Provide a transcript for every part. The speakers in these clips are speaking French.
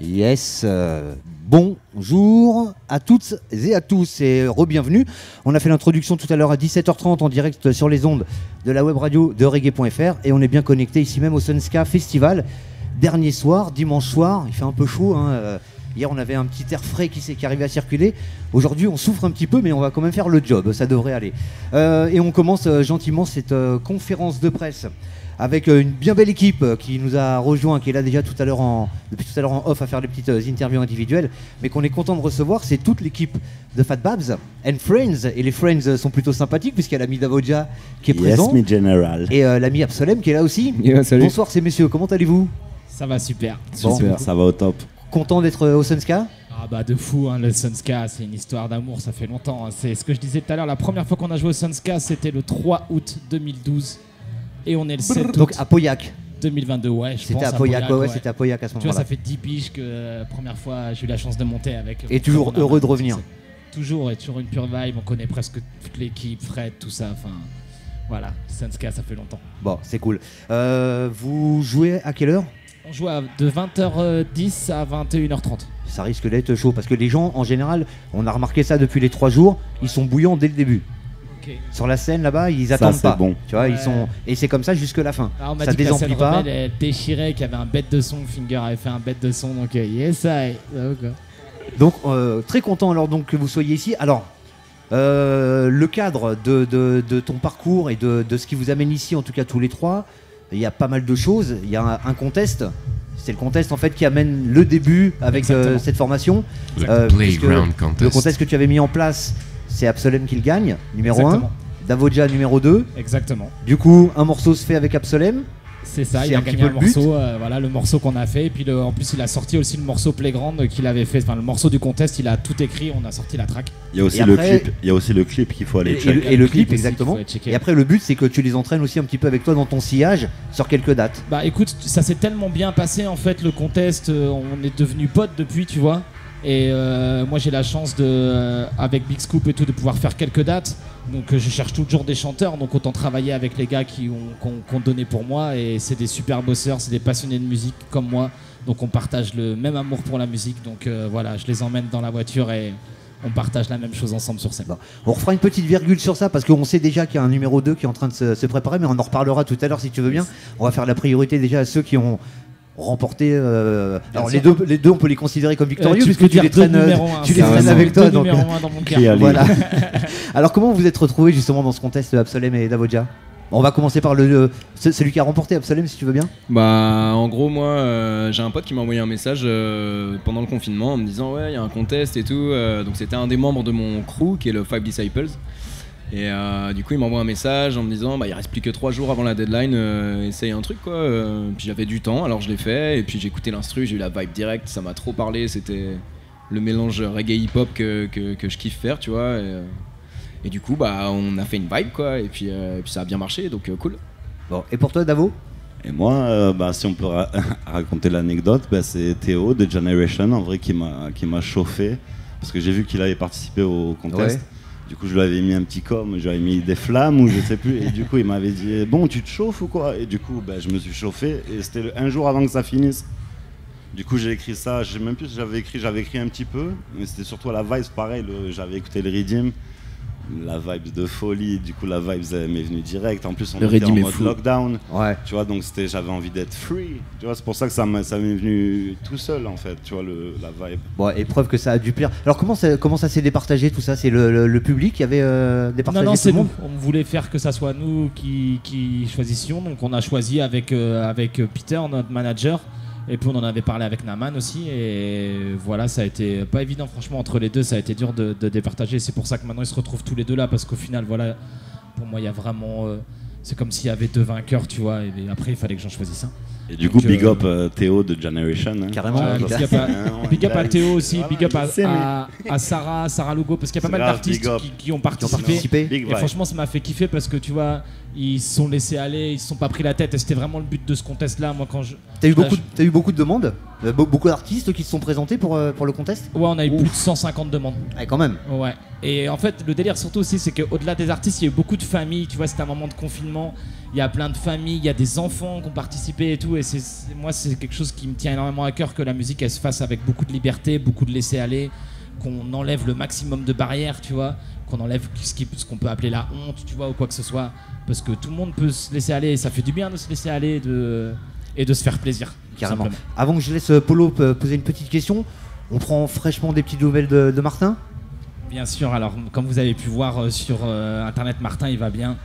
Yes, bonjour à toutes et à tous et re-bienvenue. On a fait l'introduction tout à l'heure à 17h30 en direct sur les ondes de la web radio de reggae.fr et on est bien connecté ici même au Sunska Festival. Dernier soir, dimanche soir, il fait un peu chaud. Hier on avait un petit air frais qui arrivait à circuler. Aujourd'hui on souffre un petit peu mais on va quand même faire le job, ça devrait aller. Et on commence gentiment cette conférence de presse avec une bien belle équipe qui nous a rejoint, qui est là déjà depuis tout à l'heure en off à faire des petites interviews individuelles, mais qu'on est content de recevoir. C'est toute l'équipe de Fat Babs and Friends, et les Friends sont plutôt sympathiques puisqu'il y a l'ami Davoja qui est présent, me general. et l'ami Absolem qui est là aussi. Salut. Bonsoir ces messieurs, comment allez-vous? Ça va super. Bon. Super, ça va au top. Content d'être au Sunska? Ah bah de fou, le Sunska, c'est une histoire d'amour, ça fait longtemps. C'est ce que je disais tout à l'heure, la première fois qu'on a joué au Sunska, c'était le 3 août 2012. Et on est le 7 août Donc à Pauillac. 2022, ouais, je C'était pense. à Pauillac, ouais, c'était à Pauillac à ce Tu vois, moment-là. ça fait 10 piges que première fois j'ai eu la chance de monter avec. Et toujours heureux de revenir. Toujours, et toujours une pure vibe, on connaît presque toute l'équipe, Fred, tout ça, enfin... Voilà, Sunska, ça fait longtemps. Bon, c'est cool. Vous jouez à quelle heure? On joue de 20h10 à 21h30. Ça risque d'être chaud parce que les gens, en général, on a remarqué ça depuis les 3 jours, ils sont bouillants dès le début. Okay. Sur la scène là-bas, ils attendent pas. Bon. Tu vois, Ouais. ils sont et c'est comme ça jusque la fin. Alors, on m'a Ça dit que la désemplit scène pas. rebelle, elle déchirait, qu'il y avait un bête de son, Finger avait fait un bête de son, donc yes I. Donc très content alors donc que vous soyez ici. Alors le cadre de ton parcours et de ce qui vous amène ici, en tout cas tous les trois, il y a pas mal de choses. Il y a un contest. C'est le contest en fait qui amène le début avec cette formation. Puisque le contest que tu avais mis en place, c'est Absolem qui le gagne, numéro 1. Davoja numéro 2. Exactement. Du coup, un morceau se fait avec Absolem. C'est ça, C'est il a un petit gagné peu un le but. morceau, voilà le morceau qu'on a fait. Et puis en plus, il a sorti aussi le morceau Playground qu'il avait fait, enfin le morceau du contest, il a tout écrit, on a sorti la track. Il y a aussi Et le après- clip. Il y a aussi le clip qu'il faut aller Et checker. le Le clip clip, aussi exactement. qu'il faut checker. Et après, le but, c'est que tu les entraînes aussi un petit peu avec toi dans ton sillage sur quelques dates. Bah écoute, ça s'est tellement bien passé en fait le contest, on est devenus potes depuis, tu vois. Et moi j'ai la chance avec Big Scoop et tout de pouvoir faire quelques dates. Donc je cherche toujours des chanteurs, donc autant travailler avec les gars qui ont donné pour moi. Et c'est des super bosseurs, c'est des passionnés de musique comme moi. Donc on partage le même amour pour la musique. Donc voilà, je les emmène dans la voiture et on partage la même chose ensemble sur scène. Bon. On refera une petite virgule sur ça parce qu'on sait déjà qu'il y a un numéro 2 qui est en train de se préparer, mais on en reparlera tout à l'heure si tu veux bien. On va faire la priorité déjà à ceux qui ont remporté. Alors les deux, on peut les considérer comme victorieux puisque tu les traînes, avec toi. Donc, numéro 1 dans mon cœur. Qui a les- voilà. Alors comment vous êtes retrouvés justement dans ce contest, Absolem et Davoja? On va commencer par celui qui a remporté, Absolem, si tu veux bien. Bah en gros moi j'ai un pote qui m'a envoyé un message pendant le confinement en me disant ouais il y a un contest et tout, donc c'était un des membres de mon crew qui est le Five Disciples et du coup il m'envoie un message en me disant bah il reste plus que 3 jours avant la deadline, essaye un truc quoi, puis j'avais du temps alors je l'ai fait et puis j'ai écouté l'instru, j'ai eu la vibe directe, ça m'a trop parlé, c'était le mélange reggae hip hop que je kiffe faire tu vois et du coup bah on a fait une vibe quoi et puis ça a bien marché donc cool. Bon, et pour toi, Davo? Et moi, si on peut raconter l'anecdote, c'est Théo de Generation en vrai qui m'a chauffé parce que j'ai vu qu'il avait participé au contest. Ouais. Du coup, je lui avais mis un petit je lui avais mis des flammes ou je sais plus. Et du coup, il m'avait dit bon, tu te chauffes ou quoi? Et du coup, je me suis chauffé et c'était un jour avant que ça finisse. Du coup, j'ai écrit ça. Je sais même plus si j'avais écrit un petit peu, mais c'était surtout la vibe. Pareil, j'avais écouté le Redeem. La vibe de folie, du coup la vibe m'est venue direct. En plus on était en mode lockdown, Ouais. tu vois, donc j'avais envie d'être free. Tu vois, c'est pour ça que ça m'est venu tout seul en fait, tu vois la vibe. Bon, et preuve que ça a dû plaire. Alors comment ça s'est départagé tout ça? C'est le public qui avait départagé Non, tout c'est le monde? nous. On voulait faire que ça soit nous qui choisissions. Donc on a choisi avec Peter, notre manager. Et puis on en avait parlé avec Naman aussi. Et voilà, ça a été pas évident franchement entre les deux. Ça a été dur de départager. C'est pour ça que maintenant ils se retrouvent tous les deux là. Parce qu'au final, voilà, pour moi il y a vraiment... c'est comme s'il y avait 2 vainqueurs, tu vois. Et après il fallait que j'en choisisse un. Et du coup, big up Théo de Generation. Hein. Carrément. Ouais, big up à Théo aussi, Voilà, big up je sais, à Sarah Lugo, parce qu'il y a pas mal Grave, d'artistes big up. qui ont participé. participé. Big Et vibe. franchement, ça m'a fait kiffer parce que tu vois, ils se sont laissés aller, ils se sont pas pris la tête. Et c'était vraiment le but de ce contest-là. Moi, quand T'as eu beaucoup de demandes, beaucoup d'artistes qui se sont présentés pour le contest. ouais, on a eu Ouf. plus de 150 demandes. Ouais, quand même. Ouais. Et en fait, le délire surtout aussi, c'est qu'au-delà des artistes, il y a eu beaucoup de familles. Tu vois, c'était un moment de confinement. il y a plein de familles, il y a des enfants qui ont participé et tout. Et moi, c'est quelque chose qui me tient énormément à cœur, que la musique, elle se fasse avec beaucoup de liberté, beaucoup de laisser-aller, qu'on enlève le maximum de barrières, tu vois, qu'on enlève ce qu'on peut appeler la honte, tu vois, ou quoi que ce soit. Parce que tout le monde peut se laisser aller, et ça fait du bien de se laisser aller et de se faire plaisir. Carrément. Avant que je laisse Polo poser une petite question, on prend fraîchement des petites nouvelles de Martin. Bien sûr, alors comme vous avez pu voir sur internet, Martin il va bien.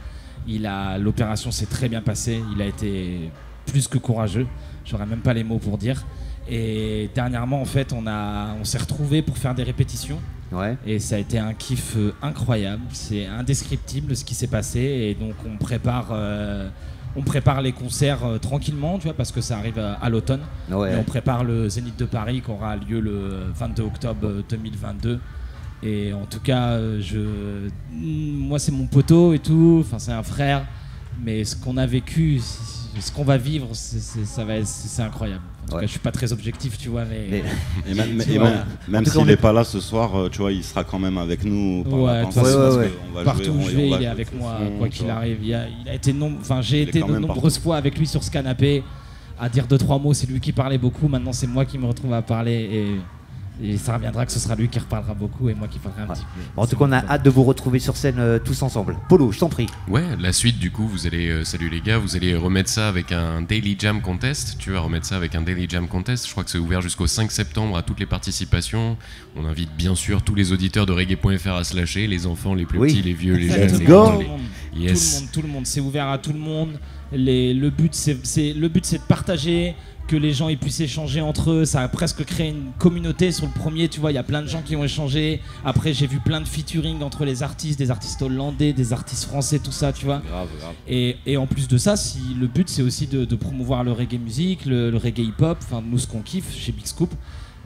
L'opération s'est très bien passée, il a été plus que courageux, j'aurais même pas les mots pour dire. Et dernièrement en fait on s'est retrouvés pour faire des répétitions. Ouais. Et ça a été un kiff incroyable, c'est indescriptible ce qui s'est passé. Et donc on prépare les concerts tranquillement, tu vois, parce que ça arrive à l'automne. Ouais. Et on prépare le Zénith de Paris qui aura lieu le 22 octobre 2022. Et en tout cas, moi c'est mon poteau et tout, enfin c'est un frère, mais ce qu'on a vécu, ce qu'on va vivre, c'est incroyable. En tout cas, je suis pas très objectif, tu vois, mais même s'il n'est pas là ce soir, tu vois, il sera quand même avec nous. Partout où je vais, il est avec moi, quoi qu'il arrive. J'ai été de nombreuses fois avec lui sur ce canapé à dire 2-3 mots. C'est lui qui parlait beaucoup. Maintenant, c'est moi qui me retrouve à parler et ça reviendra que ce sera lui qui reparlera beaucoup et moi qui parlerai un petit peu. En tout cas, on a hâte de vous retrouver sur scène tous ensemble. Polo, je t'en prie. Ouais, la suite du coup, vous allez, salut les gars, vous allez remettre ça avec un Daily Jam Contest. Tu vas remettre ça avec un Daily Jam Contest. Je crois que c'est ouvert jusqu'au 5 septembre à toutes les participations. On invite bien sûr tous les auditeurs de reggae.fr à se lâcher, les enfants, les plus petits, les vieux, les jeunes, les grands. Tout le monde, c'est ouvert à tout le monde. Le but c'est de partager, que les gens ils puissent échanger entre eux. Ça a presque créé une communauté sur le premier, tu vois, il y a plein de gens qui ont échangé. Après j'ai vu plein de featuring entre les artistes, des artistes hollandais, des artistes français, tout ça, tu vois. Grave. Et en plus de ça, le but c'est aussi de promouvoir le reggae musique, le reggae hip-hop, enfin nous ce qu'on kiffe chez Big Scoop.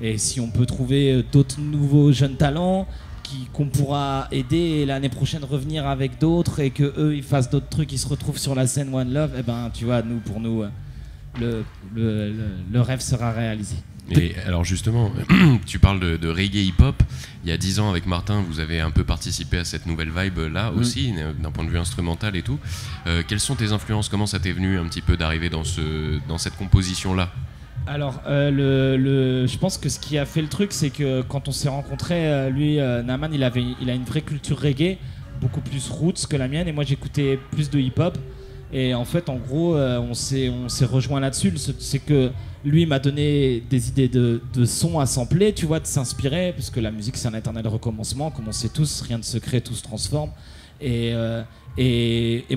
Et si on peut trouver d'autres nouveaux jeunes talents qu'on pourra aider et l'année prochaine revenir avec d'autres et que eux ils fassent d'autres trucs, ils se retrouvent sur la scène One Love, et ben tu vois, pour nous le rêve sera réalisé. Et alors justement, tu parles de reggae hip-hop. Il y a 10 ans avec Martin, vous avez un peu participé à cette nouvelle vibe là aussi, d'un point de vue instrumental et tout. Quelles sont tes influences? Comment ça t'est venu un petit peu d'arriver dans cette composition là? Alors, je pense que ce qui a fait le truc, c'est que quand on s'est rencontrés, lui, Naman, il a une vraie culture reggae, beaucoup plus roots que la mienne, et moi j'écoutais plus de hip-hop. Et en fait, en gros, on s'est rejoint là-dessus. C'est que lui m'a donné des idées de sons à sampler, tu vois, de s'inspirer, parce que la musique c'est un éternel recommencement, comme on sait tous, rien ne se crée, tout se transforme. Et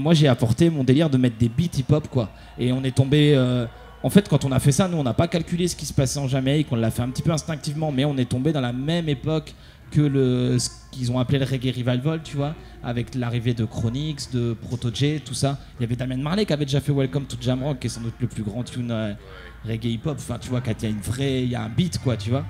moi j'ai apporté mon délire de mettre des beats hip-hop, quoi. Et on est tombé. En fait, quand on a fait ça, nous on n'a pas calculé ce qui se passait en Jamaïque, on l'a fait un petit peu instinctivement, mais on est tombé dans la même époque que ce qu'ils ont appelé le reggae revival, tu vois, avec l'arrivée de Chronix, de Proto-J, tout ça. Il y avait Damien Marley qui avait déjà fait Welcome to Jamrock, qui est sans doute le plus grand tune reggae hip-hop. Enfin, tu vois, quand il y a un beat, quoi, tu vois.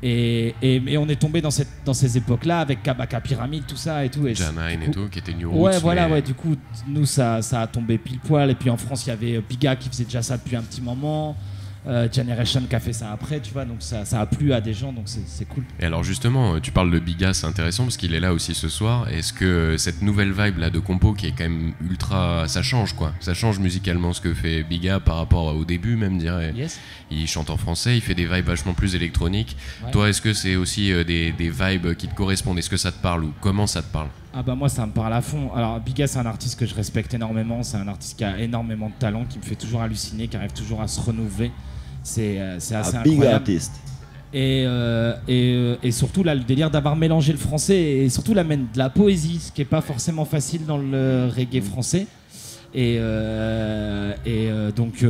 Et on est tombé dans ces époques-là avec Kabaka Pyramid, tout ça et tout. Janine et tout, qui était New Roots. Ouais, voilà, ouais. Du coup, nous, ça a tombé pile poil. Et puis en France, il y avait Biga qui faisait déjà ça depuis un petit moment. Generation qui a fait ça après, tu vois, donc ça a plu à des gens, donc c'est cool. Et alors justement, tu parles de Biga, c'est intéressant parce qu'il est là aussi ce soir. Est-ce que cette nouvelle vibe là de compo qui est quand même ultra, ça change quoi, ça change musicalement ce que fait Biga par rapport au début même, dirais. Yes. Il chante en français, il fait des vibes vachement plus électroniques. Ouais. Toi, est-ce que c'est aussi des vibes qui te correspondent? Est-ce que ça te parle ou comment ça te parle? Ah bah moi ça me parle à fond. Alors Biga c'est un artiste que je respecte énormément, c'est un artiste qui a énormément de talent, qui me fait toujours halluciner, qui arrive toujours à se renouveler. C'est assez incroyable. Big artiste. Et surtout là le délire d'avoir mélangé le français et surtout de la poésie, ce qui est pas forcément facile dans le reggae français. Donc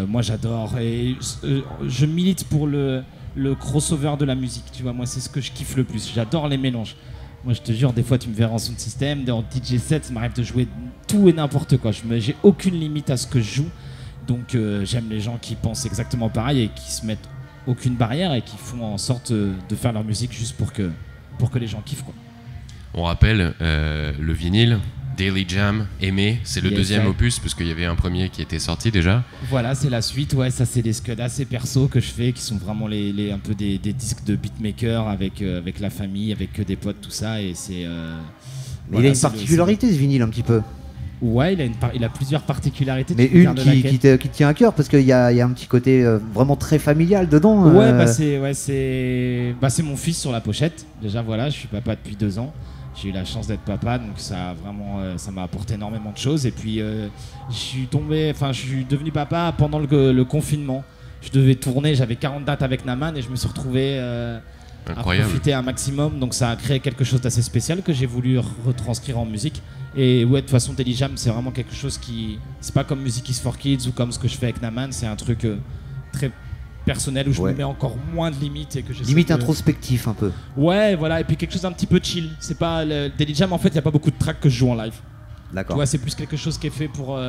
moi j'adore et je milite pour le crossover de la musique, tu vois, moi c'est ce que je kiffe le plus, j'adore les mélanges. Moi je te jure, des fois tu me verras en sound system, en DJ set, ça m'arrive de jouer tout et n'importe quoi, j'ai aucune limite à ce que je joue. Donc j'aime les gens qui pensent exactement pareil et qui se mettent aucune barrière et qui font en sorte de faire leur musique juste pour que les gens kiffent, quoi. On rappelle le vinyle Daily Jam, Aimé, c'est le deuxième opus parce qu'il y avait un premier qui était sorti déjà. Voilà, c'est la suite, ouais, ça c'est des scuds assez perso que je fais, qui sont vraiment un peu des disques de beatmaker avec la famille, avec des potes, tout ça, et c'est... Mais voilà, il a une particularité ce vinyle un petit peu. Ouais, il a plusieurs particularités. Mais tu veux une dire de qui laquelle te tient à cœur, parce qu'il y a un petit côté vraiment très familial dedans. Ouais, c'est mon fils sur la pochette. Déjà, voilà, je suis papa depuis 2 ans. J'ai eu la chance d'être papa, donc ça a vraiment, ça m'a apporté énormément de choses. Et puis, je suis devenu papa pendant le confinement. Je devais tourner, j'avais 40 dates avec Naman et je me suis retrouvé à profiter un maximum. Donc, ça a créé quelque chose d'assez spécial que j'ai voulu retranscrire en musique. Et ouais, de toute façon, Daily Jam, c'est vraiment quelque chose qui, c'est pas comme Music is for Kids ou comme ce que je fais avec Naman. C'est un truc très personnel où je me mets encore moins de limites et que limite introspectif un peu. Ouais, voilà, et puis quelque chose d'un petit peu chill. C'est pas le Daily Jam, en fait, il y a pas beaucoup de tracks que je joue en live. D'accord. Tu vois, c'est plus quelque chose qui est fait pour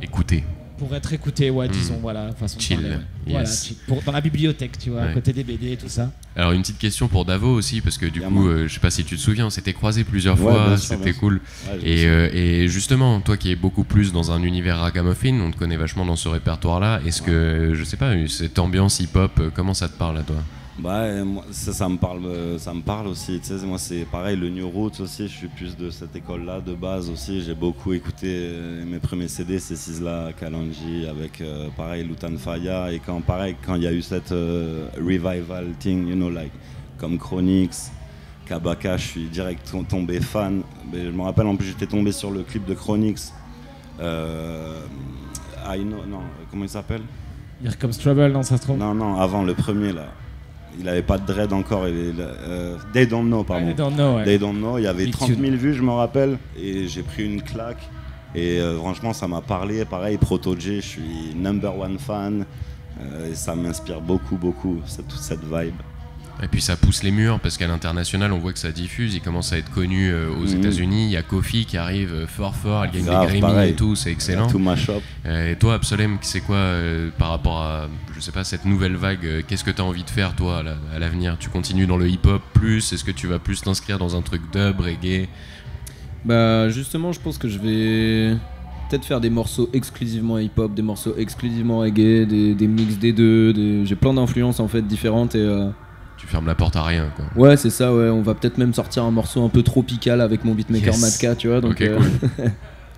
Écoutez. pour être écouté, ouais, disons, voilà, façon chill. de parler, ouais. Yes. Voilà, chill. Dans la bibliothèque, tu vois, à côté des BD et tout ça. Alors une petite question pour Davo aussi, parce que du coup, je sais pas si tu te souviens, on s'était croisés plusieurs fois, bien sûr, c'était cool. Ouais, Et justement, toi qui es beaucoup plus dans un univers ragamuffin, on te connaît vachement dans ce répertoire-là, est-ce que, je sais pas, cette ambiance hip-hop, comment ça te parle à toi? Bah, moi, ça me parle aussi. Tu sais, moi, c'est pareil, le New Roots aussi. Je suis plus de cette école-là de base aussi. J'ai beaucoup écouté mes premiers CD, c'est Sizzla, Kalonji, avec pareil Lutan Fyah. Et quand il y a eu cette revival thing, you know, like comme Chronix, Kabaka, je suis direct tombé fan. Mais je me rappelle en plus, j'étais tombé sur le clip de Chronix. Comment il s'appelle? Here Comes Trouble, non, ça se trompe. Non, avant le premier là. Il avait pas de dread encore. They Don't Know, pardon. They Don't Know, ouais. They Don't Know, il y avait Big 30 000 vues, je me rappelle. Et j'ai pris une claque. Et franchement, ça m'a parlé. Pareil, Proto J, je suis #1 fan. Et ça m'inspire beaucoup, toute cette vibe. Et puis ça pousse les murs, parce qu'à l'international, on voit que ça diffuse, il commence à être connu aux États-Unis. Il y a Kofi qui arrive fort, elle gagne des Grammy et tout, c'est excellent. Tout mashup. Et toi, Absolem, c'est quoi par rapport à, je sais pas, cette nouvelle vague, qu'est-ce que tu as envie de faire toi à l'avenir? Tu continues dans le hip-hop plus? Est-ce que tu vas plus t'inscrire dans un truc dub, reggae? Bah justement, je pense que je vais peut-être faire des morceaux exclusivement hip-hop, des morceaux exclusivement reggae, des mix des deux. J'ai plein d'influences en fait différentes et tu fermes la porte à rien, quoi. Ouais, c'est ça, ouais. On va peut-être même sortir un morceau un peu tropical avec mon beatmaker Matka, tu vois. Donc, cool.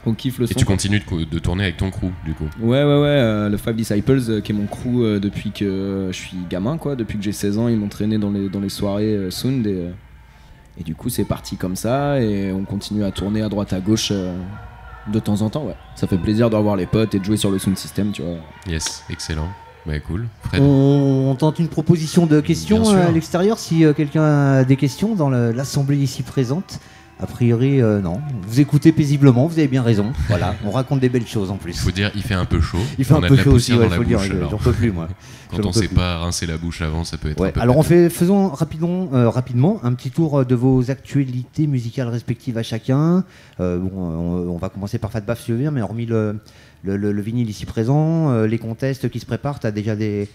on kiffe le son. Et tu continues de tourner avec ton crew, du coup? Ouais, le Five Disciples, qui est mon crew depuis que je suis gamin, quoi. Depuis que j'ai 16 ans, ils m'ont traîné dans les soirées Sound. Et du coup, c'est parti comme ça. Et on continue à tourner à droite, à gauche de temps en temps, ouais. Ça fait plaisir de revoir les potes et de jouer sur le Sound System, tu vois. Yes, excellent. Ouais, cool. Fred. On tente une proposition de questions à l'extérieur si quelqu'un a des questions dans l'assemblée ici présente. A priori, non. Vous écoutez paisiblement, vous avez bien raison. Voilà, on raconte des belles choses en plus. Il faut dire, il fait un peu chaud. Il fait un peu chaud aussi, il faut le dire. J'en peux plus, moi. Quand on ne sait pas rincer la bouche avant, ça peut être un peu. Alors, faisons rapidement un petit tour de vos actualités musicales respectives à chacun. On va commencer par Fat Baf, si tu veux bien, mais hormis le vinyle ici présent, les contests qui se préparent, tu as déjà des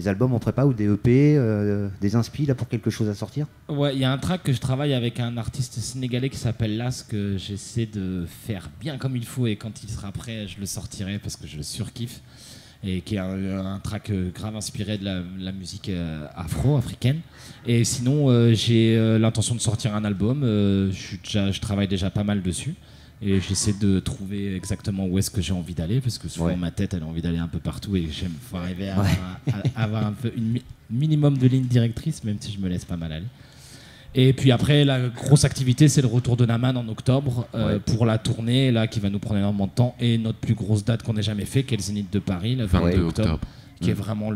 albums en prépa ou des EP, des inspi là pour quelque chose à sortir? Ouais, il y a un track que je travaille avec un artiste sénégalais qui s'appelle Las, que j'essaie de faire bien comme il faut, et quand il sera prêt, je le sortirai parce que je le surkiffe, et qui est un track grave inspiré de la musique africaine. Et sinon, j'ai l'intention de sortir un album. Je travaille déjà pas mal dessus. Et j'essaie de trouver exactement où est-ce que j'ai envie d'aller, parce que souvent ma tête elle a envie d'aller un peu partout et faut arriver à avoir un peu une minimum de ligne directrice, même si je me laisse pas mal aller. Et puis après, la grosse activité, c'est le retour de Naman en octobre pour la tournée là, qui va nous prendre énormément de temps, et notre plus grosse date qu'on ait jamais fait, qui est le Zénith de Paris, le 22 octobre, qui est vraiment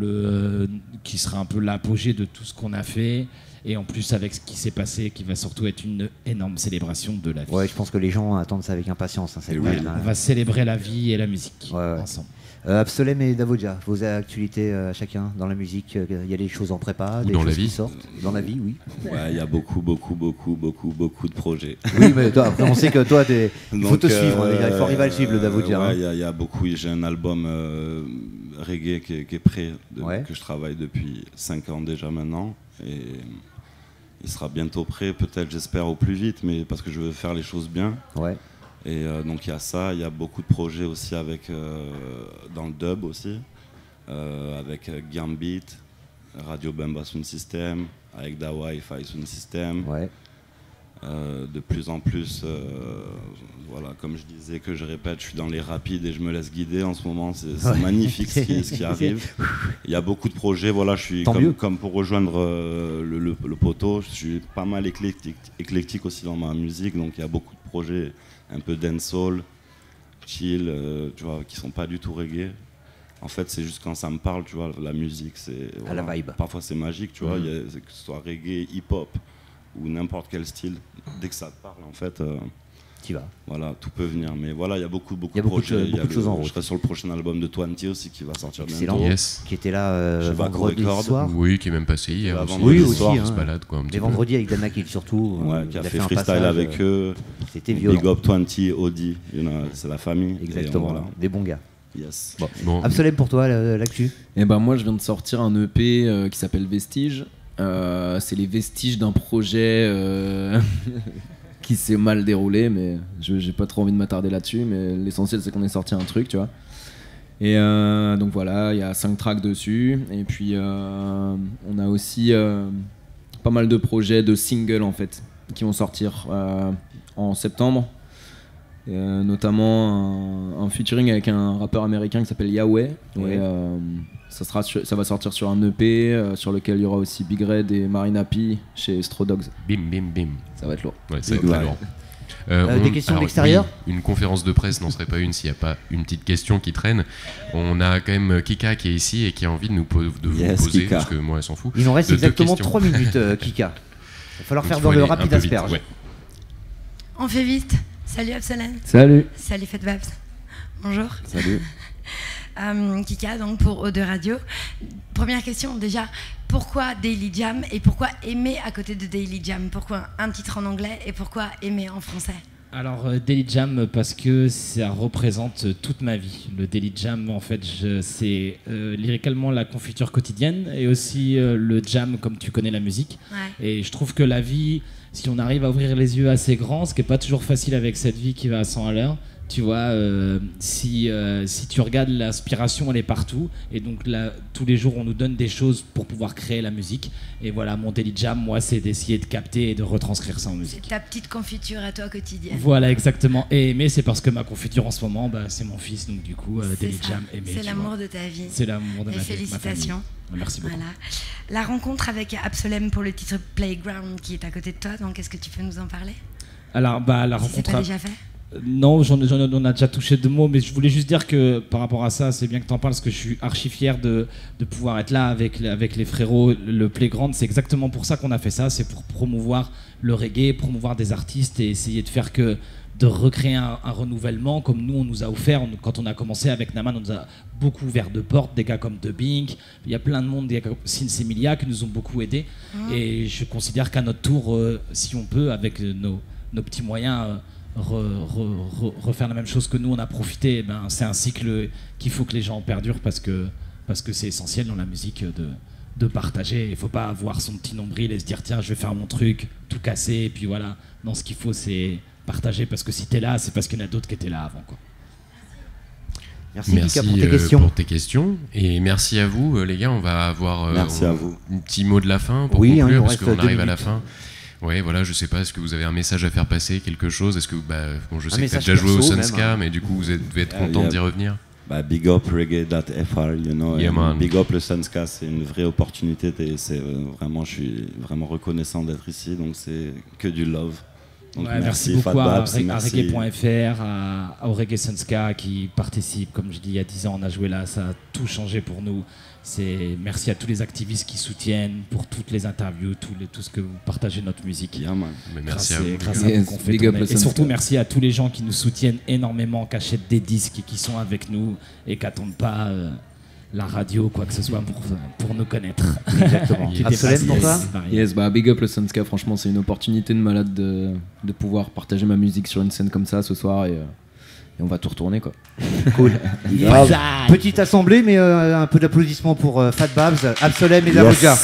qui sera un peu l'apogée de tout ce qu'on a fait. Et en plus, avec ce qui s'est passé, qui va surtout être une énorme célébration de la vie. Ouais, je pense que les gens attendent ça avec impatience. On va célébrer la vie et la musique ensemble. Absolem et Davodja, vos actualités chacun dans la musique, il y a des choses en prépa, ou des dans choses la vie. Qui sortent. Dans la vie, oui. Ouais, il y a beaucoup de projets. Oui, mais toi, après, on sait que toi, il faut te suivre, il faut arriver à le suivre, le Davodja. Ouais, il y a beaucoup. J'ai un album reggae qui est prêt, que je travaille depuis 5 ans déjà maintenant. Et il sera bientôt prêt, peut-être, j'espère, au plus vite, mais parce que je veux faire les choses bien. Ouais. Et donc il y a ça, il y a beaucoup de projets aussi dans le dub aussi, avec Gambit, Radio Bemba Sound System, avec Dawai Fi Sound System. Ouais. De plus en plus, voilà, comme je disais, que je répète, je suis dans les rapides et je me laisse guider en ce moment. C'est magnifique ce qui arrive. Il y a beaucoup de projets. Voilà, je suis comme pour rejoindre le poteau, je suis pas mal éclectique aussi dans ma musique. Donc il y a beaucoup de projets, un peu dancehall, chill, tu vois, qui sont pas du tout reggae. En fait, c'est juste quand ça me parle, tu vois, la musique, c'est à la vibe. Parfois c'est magique, tu vois, que ce soit reggae, hip-hop ou n'importe quel style. Dès que ça te parle, en fait, tu vas. Voilà, tout peut venir. Mais voilà, il y a beaucoup de projets. Il y a beaucoup de choses en route. Je serai sur le prochain album de Twenty aussi qui va sortir bientôt. Yes. Qui était là vendredi soir. Oui, qui est même passé hier. Oui, aussi. On se balade, quoi, un petit peu. Vendredi avec Dana Kill surtout. Ouais, qui a fait freestyle avec eux. C'était violent. Big Up Twenty, Audi, c'est la famille. Exactement, voilà. Des bons gars. Yes. Bon. Absolem, pour toi, l'actu? Et ben moi, je viens de sortir un EP qui s'appelle Vestige. C'est les vestiges d'un projet qui s'est mal déroulé, mais j'ai pas trop envie de m'attarder là-dessus, mais l'essentiel c'est qu'on ait sorti un truc, tu vois. Et donc voilà, il y a 5 tracks dessus, et puis on a aussi pas mal de projets de singles en fait, qui vont sortir en septembre. Notamment un featuring avec un rappeur américain qui s'appelle Yahweh. Ouais. Et ça va sortir sur un EP sur lequel il y aura aussi Big Red et Marina P chez Stro Dogs. Bim bim bim. Ça va être lourd. Ouais, ça va être très lourd. Des questions de l'extérieur? Une conférence de presse n'en serait pas une s'il n'y a pas une petite question qui traîne. On a quand même Kika qui est ici et qui a envie de vous poser, Kika. Parce que moi elle s'en fout. Il nous reste exactement 3 minutes, Kika. Il va falloir faire dans le rapide asperge. Ouais. On fait vite. Salut Absolem. Salut. Salut Fat Babs. Bonjour. Salut. Kika, donc pour O2 Radio. Première question déjà, pourquoi Daily Jam et pourquoi aimer à côté de Daily Jam? Pourquoi un titre en anglais et pourquoi aimer en français? Alors Daily Jam parce que ça représente toute ma vie. Le Daily Jam en fait c'est lyricalement la confiture quotidienne et aussi le jam comme tu connais la musique. Ouais. Et je trouve que la vie, si on arrive à ouvrir les yeux assez grands, ce qui n'est pas toujours facile avec cette vie qui va à 100 à l'heure, tu vois, si tu regardes l'inspiration, elle est partout. Et donc là, tous les jours, on nous donne des choses pour pouvoir créer la musique. Et voilà, mon Daily Jam, moi, c'est d'essayer de capter et de retranscrire ça en musique. C'est ta petite confiture à toi quotidienne. Voilà, exactement. Et aimer, c'est parce que ma confiture en ce moment, c'est mon fils. Donc du coup, Daily Jam, aimer. C'est l'amour de ta vie. C'est l'amour de ma vie. Félicitations. Merci beaucoup. Voilà. La rencontre avec Absolem pour le titre Playground qui est à côté de toi, donc est-ce que tu peux nous en parler? Alors, la rencontre. C'est pas déjà fait? Non, on a déjà touché 2 mots, mais je voulais juste dire que par rapport à ça, c'est bien que tu en parles parce que je suis archi fier de pouvoir être là avec les frérots. Le Playground, c'est exactement pour ça qu'on a fait ça, c'est pour promouvoir le reggae, promouvoir des artistes et essayer de recréer un renouvellement comme nous on nous a offert. Quand on a commencé avec Naman, on nous a beaucoup ouvert de portes, des gars comme The Bink, il y a plein de monde, des gars comme Sins Emilia qui nous ont beaucoup aidés. Et je considère qu'à notre tour, si on peut, avec nos petits moyens, refaire la même chose que nous on a profité, c'est un cycle qu'il faut que les gens perdurent parce que c'est essentiel dans la musique de partager. Il faut pas avoir son petit nombril et se dire tiens je vais faire mon truc, tout casser et puis voilà. Non, ce qu'il faut c'est partager parce que si t'es là c'est parce qu'il y en a d'autres qui étaient là avant quoi. Merci Kika pour tes questions. Et merci à vous les gars, on va avoir merci à vous. Un petit mot de la fin pour conclure parce qu'on arrive à la fin. Ouais, voilà, je sais pas, est-ce que vous avez un message à faire passer, quelque chose? Est-ce que, je sais que tu as déjà joué au Sunska, mais du coup, vous devez être content d'y revenir. Big up reggae.fr, you know. Yeah, big up le Sunska, c'est une vraie opportunité. Je suis vraiment reconnaissant d'être ici, donc c'est que du love. Donc merci beaucoup à reggae.fr, au Reggae Sunska qui participe. Comme je dis, il y a 10 ans, on a joué là, ça a tout changé pour nous. Merci à tous les activistes qui soutiennent pour toutes les interviews, tout ce que vous partagez notre musique. Yeah, man. Merci à vous. Grâce à vous qu'on fait tourner. Et surtout merci à tous les gens qui nous soutiennent énormément, qui achètent des disques et qui sont avec nous et qui n'attendent pas la radio, quoi que ce soit pour nous connaître. Exactement. Absolument pour toi. Yes, big up le Sunska, franchement c'est une opportunité de malade de pouvoir partager ma musique sur une scène comme ça ce soir et on va tout retourner quoi. Cool. Petite assemblée mais un peu d'applaudissements pour Fat Babs, Absolem et Zavodja.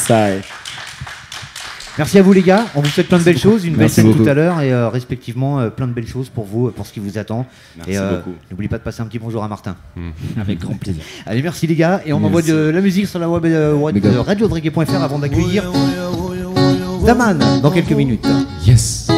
Merci à vous les gars, on vous souhaite plein de belles choses, une belle scène tout à l'heure et respectivement plein de belles choses pour vous, pour ce qui vous attend. Merci beaucoup. N'oublie pas de passer un petit bonjour à Martin. Avec grand plaisir. Allez, merci les gars et on envoie de la musique sur la web radio de reggae.fr avant d'accueillir Daman dans quelques minutes. Yes.